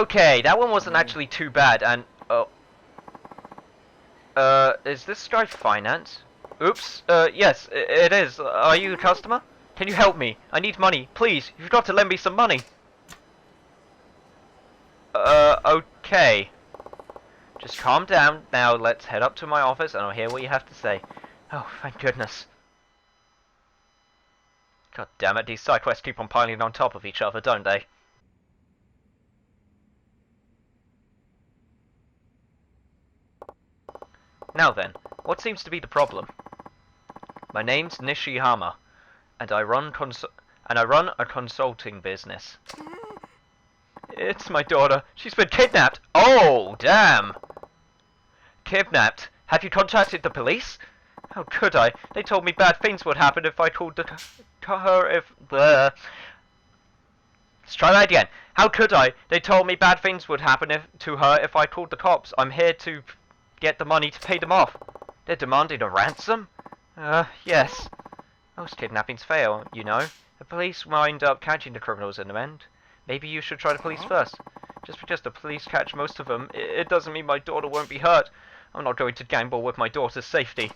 Okay, that one wasn't actually too bad, and... Oh. Is this guy finance? Oops, yes, it is. Are you a customer? Can you help me? I need money. Please, you've got to lend me some money. Okay. Just calm down. Now let's head up to my office and I'll hear what you have to say. Oh, thank goodness. God damn it, these side quests keep on piling on top of each other, don't they? Now then, what seems to be the problem? My name's Nishihama, and I run a consulting business. It's my daughter. She's been kidnapped. Oh, damn. Kidnapped? Have you contacted the police? How could I? They told me bad things would happen if I called her if... Let's try that again. How could I? They told me bad things would happen to her if I called the cops. I'm here to get the money to pay them off. They're demanding a ransom? Yes. Most kidnappings fail, you know. The police wind up catching the criminals in the end. Maybe you should try the police first. Just because the police catch most of them, it doesn't mean my daughter won't be hurt. I'm not going to gamble with my daughter's safety.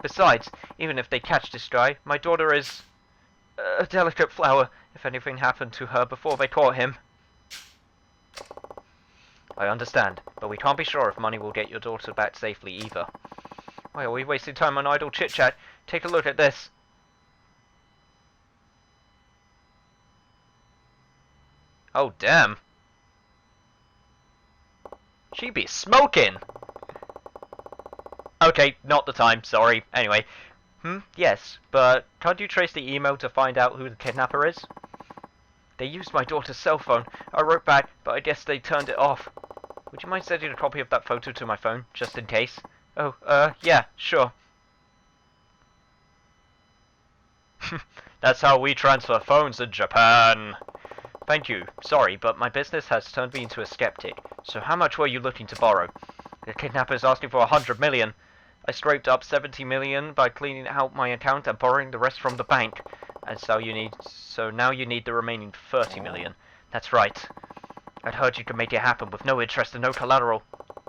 Besides, even if they catch this guy, my daughter is a delicate flower. If anything happened to her before they caught him. I understand, but we can't be sure if money will get your daughter back safely either. Why are we wasting time on idle chit-chat? Take a look at this. Oh, damn. She be smoking! Okay, not the time, sorry. Anyway. Yes, but can't you trace the email to find out who the kidnapper is? They used my daughter's cell phone. I wrote back, but I guess they turned it off. Would you mind sending a copy of that photo to my phone, just in case? Oh, yeah, sure. That's how we transfer phones in Japan. Thank you. Sorry, but my business has turned me into a skeptic. So how much were you looking to borrow? The kidnapper's asking for 100 million. I scraped up 70 million by cleaning out my account and borrowing the rest from the bank. And so now you need the remaining 30 million. That's right. I'd heard you could make it happen with no interest and no collateral.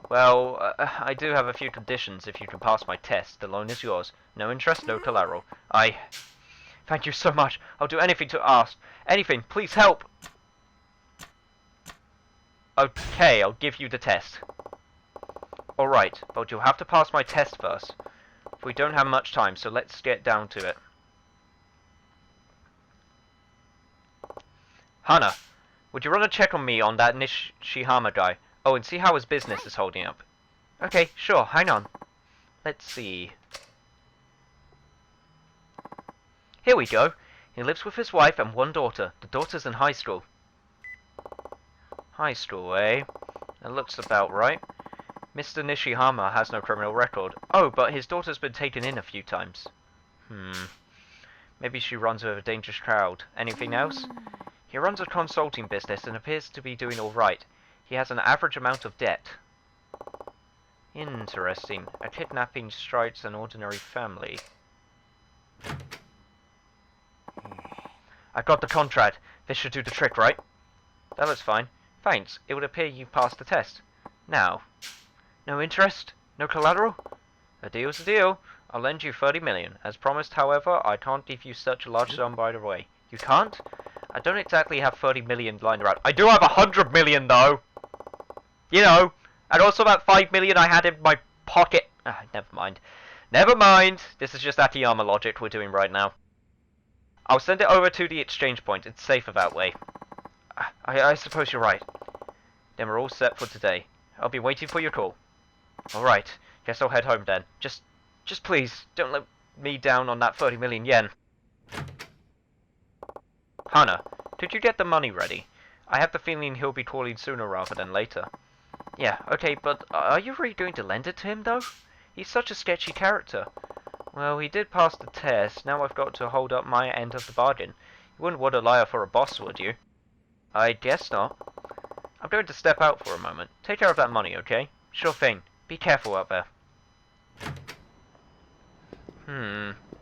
Well, I do have a few conditions. If you can pass my test, the loan is yours. No interest, no collateral. Thank you so much. I'll do anything to ask. Anything. Please help. Okay, I'll give you the test. Alright, but you'll have to pass my test first. We don't have much time, so let's get down to it. Hana, would you run a check on me on that Nishihama guy? Oh, and see how his business is holding up. Okay, sure, hang on. Let's see. Here we go. He lives with his wife and one daughter. The daughter's in high school. High school, eh? That looks about right. Mr. Nishihama has no criminal record. Oh, but his daughter's been taken in a few times. Maybe she runs with a dangerous crowd. Anything else? He runs a consulting business and appears to be doing alright. He has an average amount of debt. Interesting. A kidnapping strikes an ordinary family. I've got the contract. This should do the trick, right? That looks fine. Thanks. It would appear you passed the test. Now, no interest? No collateral? A deal's a deal. I'll lend you 30 million. As promised, however, I can't give you such a large sum right away. You can't? I don't exactly have 30 million lying around. I do have 100 million, though! You know, and also that 5 million I had in my pocket. Never mind. Never mind. This is just Akiyama logic we're doing right now. I'll send it over to the exchange point. It's safer that way. I suppose you're right. Then we're all set for today. I'll be waiting for your call. Alright. Guess I'll head home then. Just please, don't let me down on that 30 million yen. Hana, could you get the money ready? I have the feeling he'll be calling sooner rather than later. Yeah, okay, but are you really going to lend it to him, though? He's such a sketchy character. Well, he did pass the test. Now I've got to hold up my end of the bargain. You wouldn't want a liar for a boss, would you? I guess not. I'm going to step out for a moment. Take care of that money, okay? Sure thing. Be careful out there.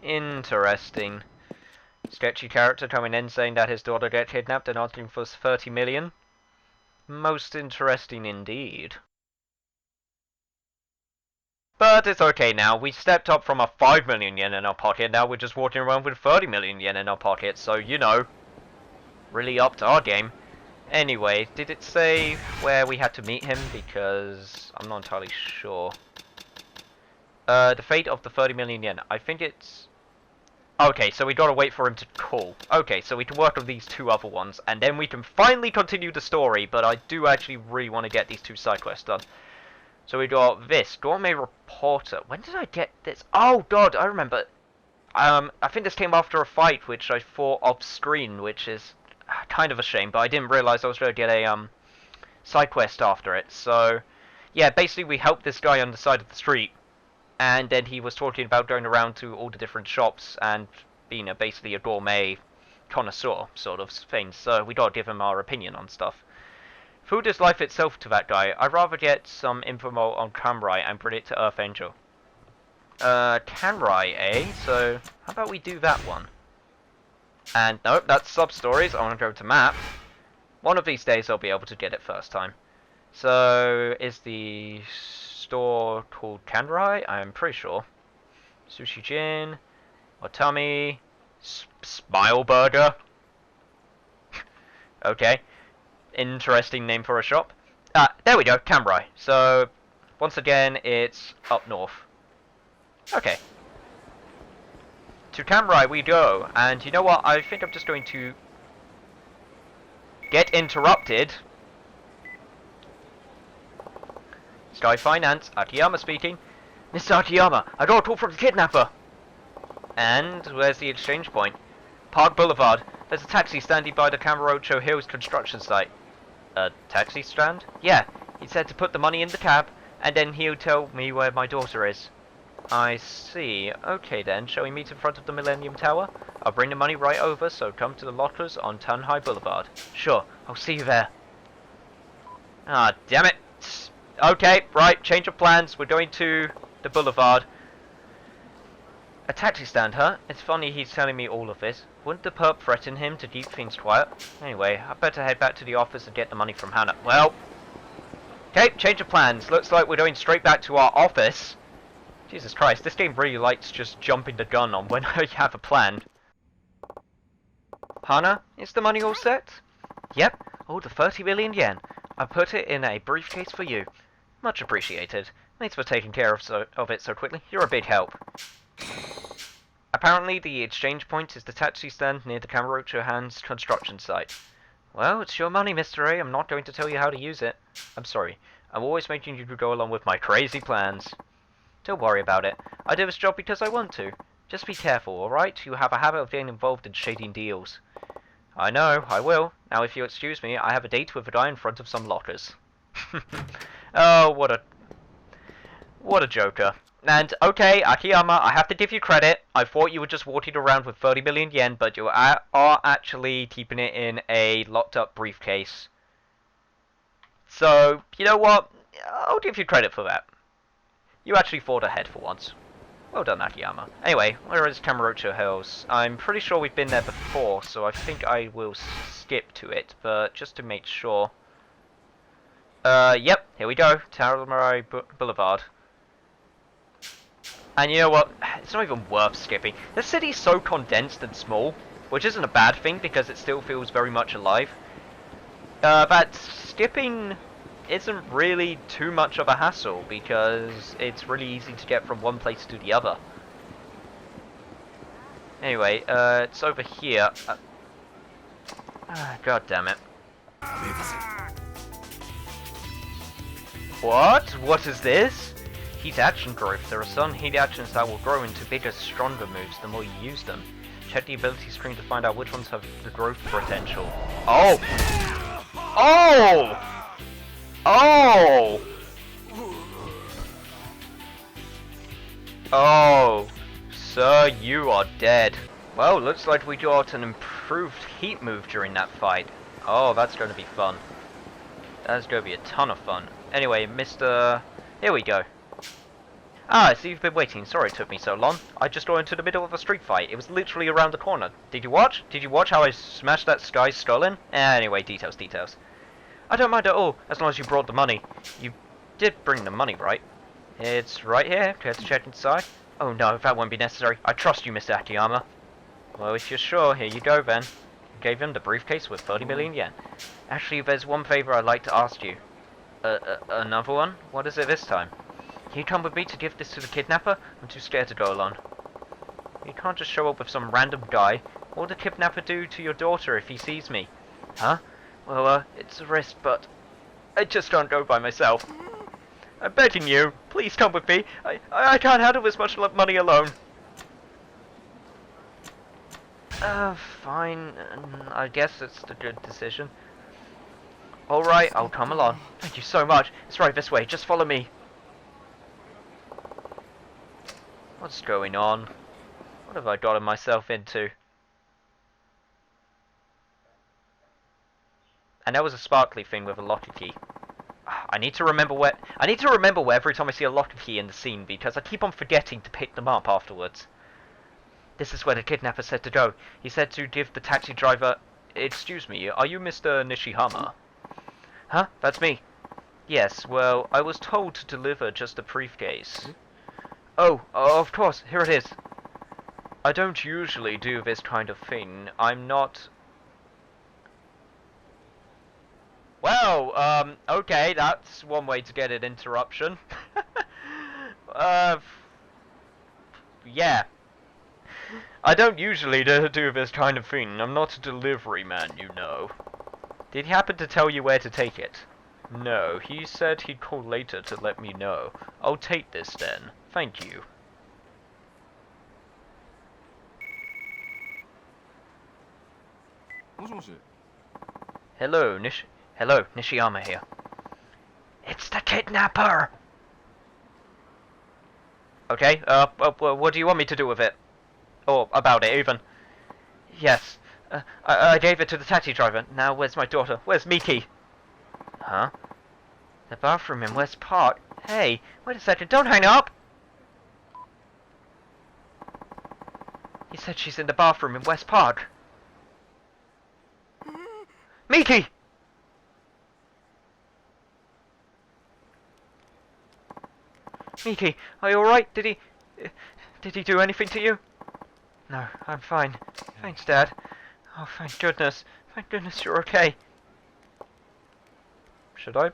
Interesting. Sketchy character coming in saying that his daughter got kidnapped and asking for 30 million. Most interesting indeed. But it's okay now. We stepped up from a 5 million yen in our pocket. Now we're just walking around with 30 million yen in our pocket. So, you know, really upped our game. Anyway, did it say where we had to meet him? Because I'm not entirely sure. The fate of the 30 million yen. I think it's... Okay, so we gotta wait for him to call. Okay, so we can work on these two other ones, and then we can finally continue the story, but I do actually really want to get these two side quests done. So we got this, Gourmet Reporter. When did I get this? Oh god, I remember. I think this came after a fight, which I fought off screen, which is kind of a shame, but I didn't realize I was going to get a, side quest after it. So, yeah, basically we helped this guy on the side of the street, and then he was talking about going around to all the different shops and being basically a gourmet connoisseur sort of thing. So we gotta give him our opinion on stuff. Food is life itself to that guy. I'd rather get some info on Camrai and bring it to Earth Angel. Camrai, eh? So, how about we do that one? And, nope, that's sub-stories. I want to go to map. One of these days I'll be able to get it first time. So, is the store called Camrai? I'm pretty sure. Sushi Jin. Watami. Smile Burger. Okay. Interesting name for a shop. There we go, Cambrai. So, once again, it's up north. Okay. To Cambrai we go, and you know what? I think I'm just going to get interrupted. Sky Finance, Akiyama speaking. Mr. Akiyama, I got a call from the kidnapper. And where's the exchange point? Park Boulevard. There's a taxi standing by the Camarocho Hills construction site. A taxi stand? Yeah, he said to put the money in the cab, and then he'll tell me where my daughter is. I see. Okay then, shall we meet in front of the Millennium Tower? I'll bring the money right over, so come to the lockers on Tanhai Boulevard. Sure, I'll see you there. Ah, damn it. Okay, right, change of plans. We're going to the boulevard. A taxi stand, huh? It's funny he's telling me all of this. Wouldn't the perp threaten him to keep things quiet? Anyway, I better head back to the office and get the money from Hannah. Well, okay, change of plans. Looks like we're going straight back to our office. Jesus Christ, this game really likes just jumping the gun on when I have a plan. Hannah, is the money all set? Yep, all the 30 million yen. I put it in a briefcase for you. Much appreciated. Thanks for taking care of it so quickly. You're a big help. Apparently, the exchange point is the taxi stand near the Camarocho Hands construction site. Well, it's your money, Mr. A. I'm not going to tell you how to use it. I'm sorry. I'm always making you go along with my crazy plans. Don't worry about it. I do this job because I want to. Just be careful, alright? You have a habit of getting involved in shady deals. I know, I will. Now, if you'll excuse me, I have a date with a guy in front of some lockers. Oh, what a joker. And, okay, Akiyama, I have to give you credit. I thought you were just walking around with 30 million yen, but you are actually keeping it in a locked-up briefcase. So, you know what? I'll give you credit for that. You actually thought ahead for once. Well done, Akiyama. Anyway, where is Camarocho Hills? I'm pretty sure we've been there before, so I think I will skip to it, but just to make sure. Yep, here we go. Tanhai Boulevard. And you know what? It's not even worth skipping. The city's so condensed and small, which isn't a bad thing because it still feels very much alive. That skipping isn't really too much of a hassle because it's really easy to get from one place to the other. Anyway, it's over here. God damn it. What? What is this? Heat action growth. There are some heat actions that will grow into bigger, stronger moves the more you use them. Check the ability screen to find out which ones have the growth potential. Oh! Oh! Oh! Oh! Sir, you are dead. Well, looks like we got an improved heat move during that fight. Oh, that's going to be fun. That's going to be a ton of fun. Anyway, Mr... Here we go. Ah, I see you've been waiting. Sorry it took me so long. I just got into the middle of a street fight. It was literally around the corner. Did you watch? Did you watch how I smashed that guy's skull in? Anyway, details. I don't mind at all, as long as you brought the money. You did bring the money, right? It's right here. Care to check inside? Oh no, that won't be necessary. I trust you, Mr. Akiyama. Well, if you're sure, here you go then. Gave him the briefcase with 30 million yen. Actually, there's one favor I'd like to ask you. Another one? What is it this time? Can you come with me to give this to the kidnapper? I'm too scared to go alone. You can't just show up with some random guy. What will the kidnapper do to your daughter if he sees me? Huh? Well, it's a risk, but I just can't go by myself. I'm begging you, please come with me. I can't handle this much money alone. Fine. I guess it's the good decision. Alright, I'll come along. Thank you so much. It's right this way, just follow me. What's going on? What have I gotten myself into? And that was a sparkly thing with a locker key. I need to remember where every time I see a locker key in the scene, because I keep on forgetting to pick them up afterwards. This is where the kidnapper said to go. He said to give the taxi driver... Excuse me, are you Mr. Nishihama? Huh? That's me. Yes, well, I was told to deliver just a briefcase. Oh, of course, here it is. I don't usually do this kind of thing. I'm not... Well, okay, that's one way to get an interruption. Yeah. I don't usually do this kind of thing. I'm not a delivery man, you know. Did he happen to tell you where to take it? No, he said he'd call later to let me know. I'll take this then. Thank you. Hello, Nishiyama here. It's the kidnapper! Okay, what do you want me to do with it? Or about it, even? Yes, I gave it to the taxi driver. Now, where's my daughter? Where's Miki? Huh? The bathroom in West Park? Hey, wait a second, don't hang up! He said she's in the bathroom in West Park. Miki! Miki, are you alright? Did he do anything to you? No, I'm fine. Thanks, Dad. Oh, thank goodness. Thank goodness you're okay. Should I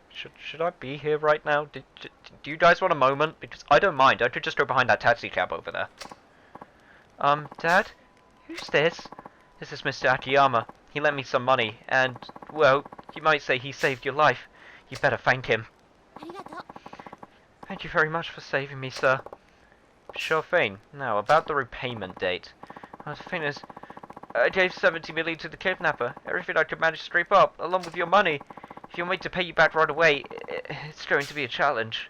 be here right now? Do you guys want a moment? Because I don't mind. I could just go behind that taxi cab over there. Dad? Who's this? This is Mr. Akiyama. He lent me some money, and, well, you might say he saved your life. You better thank him. Thank you very much for saving me, sir. Sure thing. Now, about the repayment date. Well, the thing is, I gave 70 million to the kidnapper. Everything I could manage to scrape up, along with your money. If you want me to pay you back right away, it's going to be a challenge.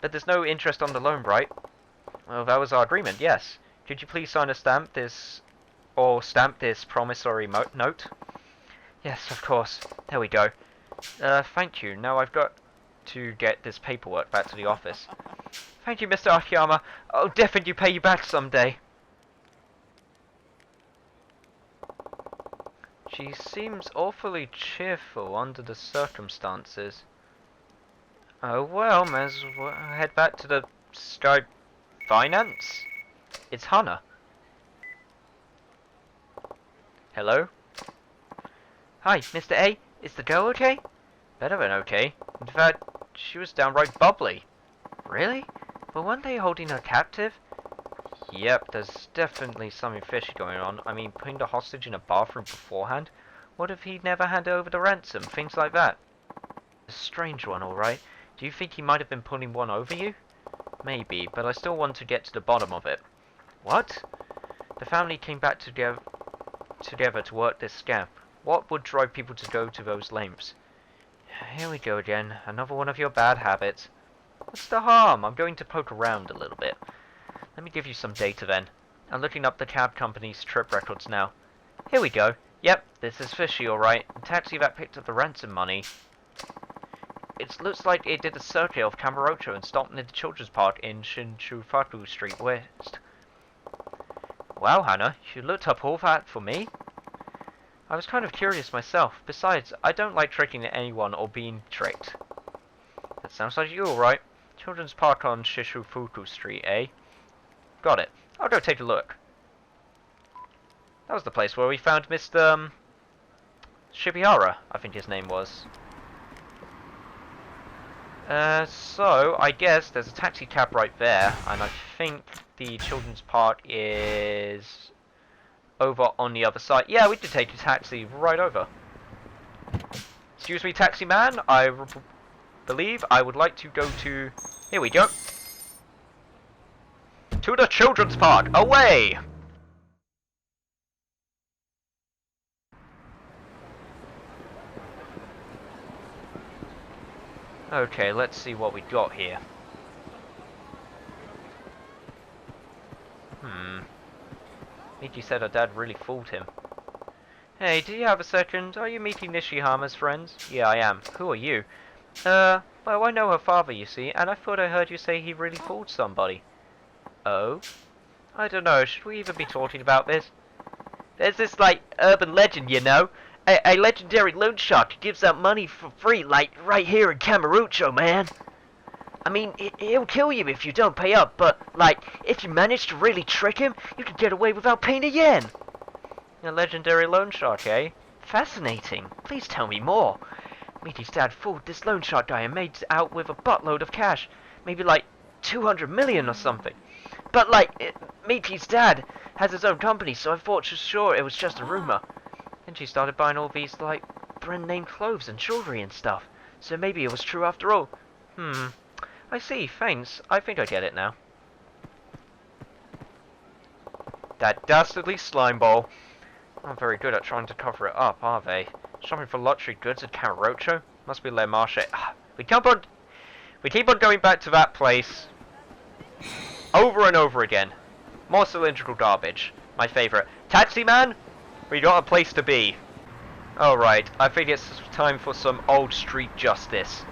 But there's no interest on the loan, right? Well, that was our agreement, yes. Could you please sign a stamp this promissory note? Yes, of course. There we go. Thank you. Now I've got to get this paperwork back to the office. Thank you, Mr. Akiyama. I'll definitely pay you back someday. She seems awfully cheerful under the circumstances. Oh well, may as well head back to the Sky Finance. It's Hana. Hello? Hi, Mr. A. Is the girl okay? Better than okay. In fact, she was downright bubbly. Really? But weren't they holding her captive? Yep, there's definitely something fishy going on. I mean, putting the hostage in a bathroom beforehand? What if he'd never handed over the ransom? Things like that. A strange one, alright. Do you think he might have been pulling one over you? Maybe, but I still want to get to the bottom of it. What? The family came back together to work this scam. What would drive people to go to those lengths? Here we go again. Another one of your bad habits. What's the harm? I'm going to poke around a little bit. Let me give you some data then. I'm looking up the cab company's trip records now. Here we go. Yep, this is fishy, alright. The taxi that picked up the ransom money. It looks like it did a circuit of Kamurocho and stopped near the children's park in Shinjufaku Street West. Wow, Hannah, you looked up all that for me? I was kind of curious myself. Besides, I don't like tricking anyone or being tricked. That sounds like you, alright. Children's Park on Shishufuku Street, eh? Got it. I'll go take a look. That was the place where we found Mr. Shibihara, I think his name was. So, I guess there's a taxi cab right there, and I think the children's park is over on the other side. Yeah, we could take a taxi right over. Excuse me, taxi man, I believe I would like to go to... Here we go. To the children's park, away! Okay, let's see what we got here. Miki said her dad really fooled him. Hey, do you have a second? Are you meeting Nishihama's friends? Yeah, I am. Who are you? Well, I know her father, you see, and I thought I heard you say he really fooled somebody. Oh? I don't know, should we even be talking about this? There's this, like, urban legend, you know? A legendary loan shark who gives out money for free, like, right here in Kamurocho, man. I mean, he'll kill you if you don't pay up, but, like, if you manage to really trick him, you can get away without paying a yen. A legendary loan shark, eh? Fascinating. Please tell me more. Miki's dad fooled this loan shark guy and made out with a buttload of cash. Maybe, like, 200 million or something. But, like, Miki's dad has his own company, so I thought for sure it was just a rumor. Then she started buying all these, like, brand-name clothes and jewelry and stuff. So maybe it was true after all. I see, thanks. I think I get it now. That dastardly slime ball. Not very good at trying to cover it up, are they? Shopping for luxury goods at Kamurocho? Must be Le Marché. We keep on going back to that place over and over again. More cylindrical garbage. My favourite. Taxi man, we got a place to be. Alright, I think it's time for some old street justice.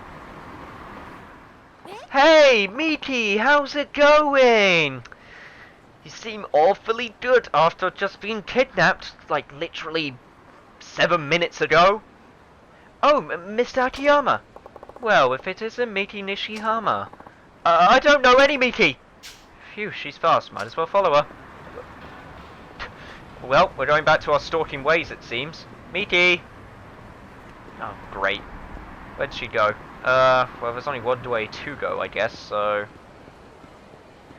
Hey, Miki, how's it going? You seem awfully good after just being kidnapped, like literally 7 minutes ago. Oh, Mr. Akiyama. Well, if it isn't Miki Nishihama. I don't know any Miki. Phew, she's fast, might as well follow her. Well, we're going back to our stalking ways, it seems. Miki! Oh, great. Where'd she go? Well, there's only one way to go, I guess, so...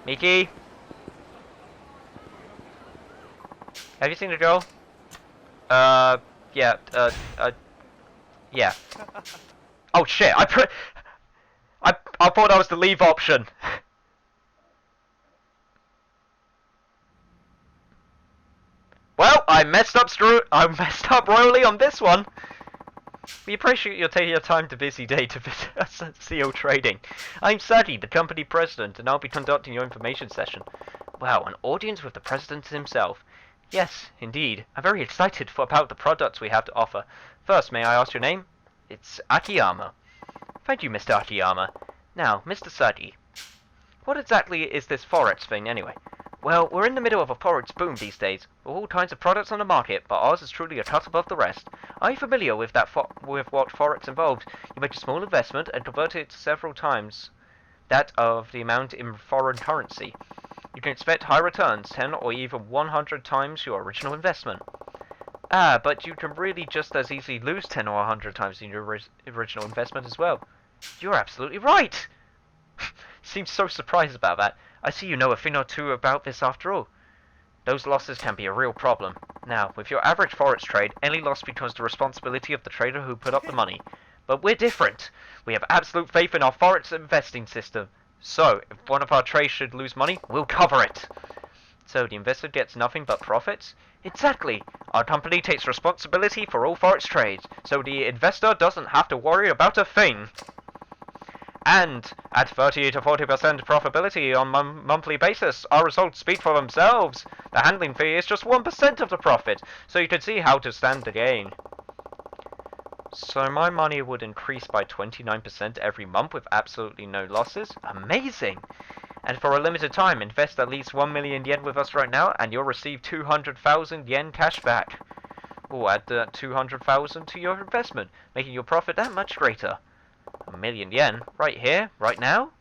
Miki? Have you seen the girl? Yeah, yeah. Oh shit, I thought that was the leave option. Well, I messed up royally on this one. We appreciate you taking your time to busy day to visit us at CO Trading. I'm Sagi, the company president, and I'll be conducting your information session. Wow, an audience with the president himself. Yes, indeed. I'm very excited about the products we have to offer. First, may I ask your name? It's Akiyama. Thank you, Mr. Akiyama. Now, Mr. Sagi, what exactly is this Forex thing, anyway? Well, we're in the middle of a Forex boom these days, with all kinds of products on the market, but ours is truly a cut above the rest. Are you familiar with with what Forex involves? You make a small investment and convert it several times that of the amount in foreign currency. You can expect high returns, 10 or even 100 times your original investment. Ah, but you can really just as easily lose 10 or 100 times in your original investment as well. You're absolutely right! Seems so surprised about that. I see you know a thing or two about this after all. Those losses can be a real problem. Now, with your average Forex trade, any loss becomes the responsibility of the trader who put up the money. But we're different. We have absolute faith in our Forex investing system. So, if one of our trades should lose money, we'll cover it. So, the investor gets nothing but profits? Exactly. Our company takes responsibility for all Forex trades, so the investor doesn't have to worry about a thing. And at 30 to 40% profitability on monthly basis, our results speak for themselves. The handling fee is just 1% of the profit, so you can see how to stand to gain. So my money would increase by 29% every month with absolutely no losses? Amazing! And for a limited time, invest at least 1 million yen with us right now, and you'll receive 200,000 yen cash back. We'll add 200,000 to your investment, making your profit that much greater. 1,000,000 yen? Right here? Right now?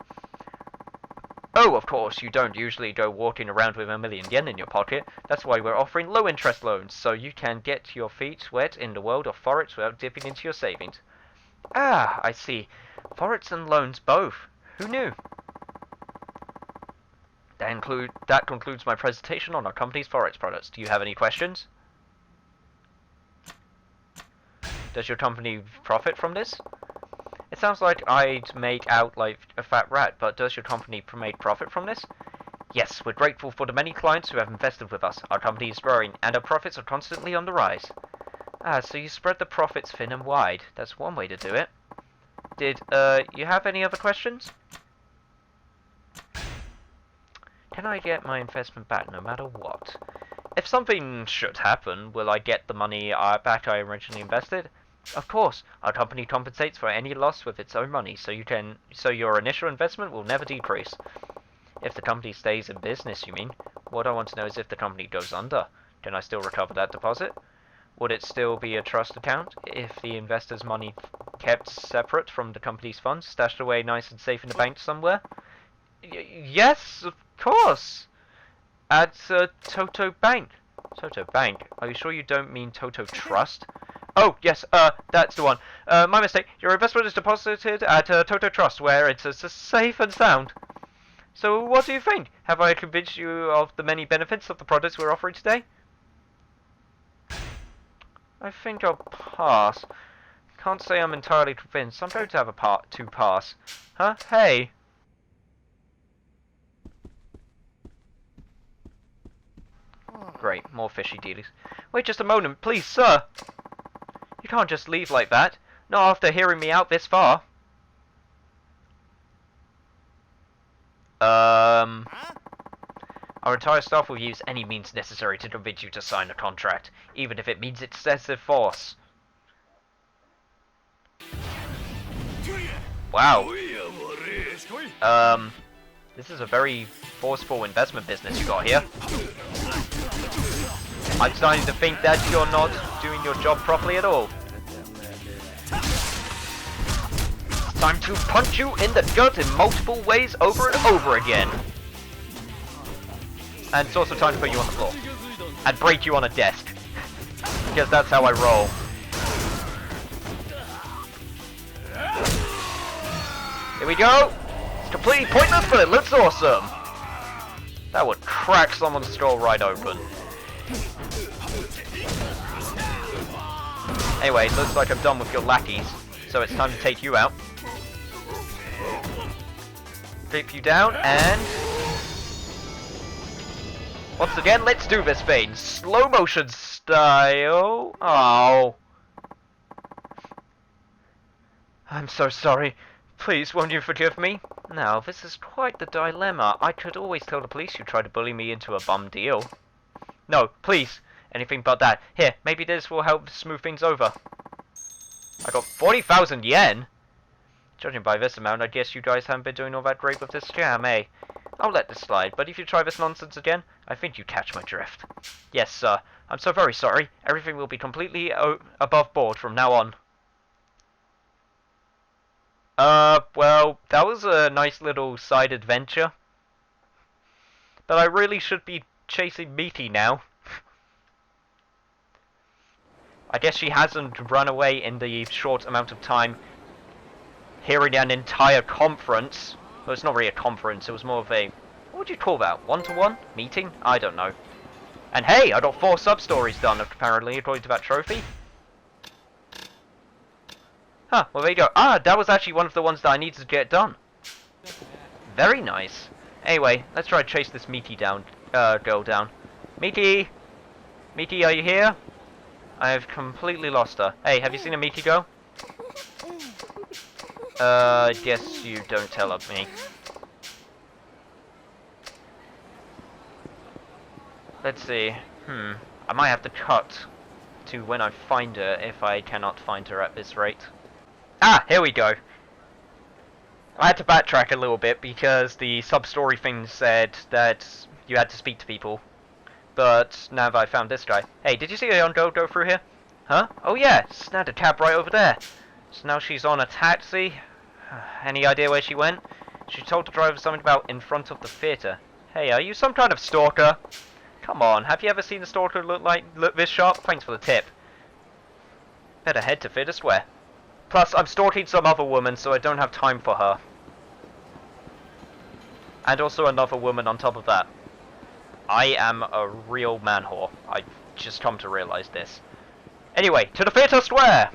Oh, of course, you don't usually go walking around with 1,000,000 yen in your pocket. That's why we're offering low-interest loans, so you can get your feet wet in the world of forex without dipping into your savings. Ah, I see. Forex and loans both. Who knew? That concludes my presentation on our company's forex products. Do you have any questions? Does your company profit from this? It sounds like I'd make out like a fat rat, but does your company make profit from this? Yes, we're grateful for the many clients who have invested with us. Our company is growing, and our profits are constantly on the rise. Ah, so you spread the profits thin and wide. That's one way to do it. Did, you have any other questions? Can I get my investment back no matter what? If something should happen, will I get the money back I originally invested? Of course, our company compensates for any loss with its own money, so your initial investment will never decrease. If the company stays in business, you mean? What I want to know is if the company goes under, can I still recover that deposit? Would it still be a trust account if the investor's money kept separate from the company's funds, stashed away nice and safe in the bank somewhere? Yes, of course. At Toto Bank. Toto Bank? Are you sure you don't mean Toto Trust? Oh, yes, that's the one. My mistake. Your investment is deposited at Toto Trust, where it's safe and sound. So, what do you think? Have I convinced you of the many benefits of the products we're offering today? I think I'll pass. Can't say I'm entirely convinced. I'm going to have to pass. Huh? Hey! Great, more fishy dealers. Wait just a moment, please, sir! You can't just leave like that. Not after hearing me out this far. Our entire staff will use any means necessary to convince you to sign a contract, even if it means excessive force. Wow. This is a very forceful investment business you got here. I'm starting to think that you're not doing your job properly at all. It's time to punch you in the gut in multiple ways over and over again. And it's also time to put you on the floor. And break you on a desk. Because that's how I roll. Here we go! It's completely pointless, but it looks awesome! That would crack someone's skull right open. Anyway, looks like I'm done with your lackeys, so it's time to take you out. Flip you down, and... once again, let's do this thing. Slow motion style. Oh. I'm so sorry. Please, won't you forgive me? Now, this is quite the dilemma. I could always tell the police you tried to bully me into a bum deal. No, please. Anything but that. Here, maybe this will help smooth things over. I got 40,000 yen? Judging by this amount, I guess you guys haven't been doing all that great with this scam, eh? I'll let this slide, but if you try this nonsense again, I think you catch my drift. Yes, sir. I'm so very sorry. Everything will be completely above board from now on. Well, that was a nice little side adventure. But I really should be chasing Meaty now. I guess she hasn't run away in the short amount of time hearing an entire conference. Well, it's not really a conference, it was more of a... what would you call that? One-to-one? Meeting? I don't know. And hey, I got 4 sub-stories done, apparently, according to that trophy. Huh, well there you go. Ah, that was actually one of the ones that I needed to get done. Very nice. Anyway, let's try to chase this Meaty girl down. Meaty! Meaty, are you here? I have completely lost her. Hey, have you seen a Meaty girl? Yes, you don't tell of me. Let's see. I might have to cut to when I find her if I cannot find her at this rate. Ah, here we go. I had to backtrack a little bit because the sub-story thing said that you had to speak to people. But now that I found this guy. Hey, did you see a young girl go through here? Huh? Oh yeah, snagged a cab right over there. So now she's on a taxi. Any idea where she went? She told the driver something about in front of the theatre. Hey, are you some kind of stalker? Come on, have you ever seen a stalker look this sharp? Thanks for the tip. Better head to Theatre Square. Plus, I'm stalking some other woman, so I don't have time for her. And also another woman on top of that. I am a real man whore. I've just come to realise this. Anyway, to the Theatre Square!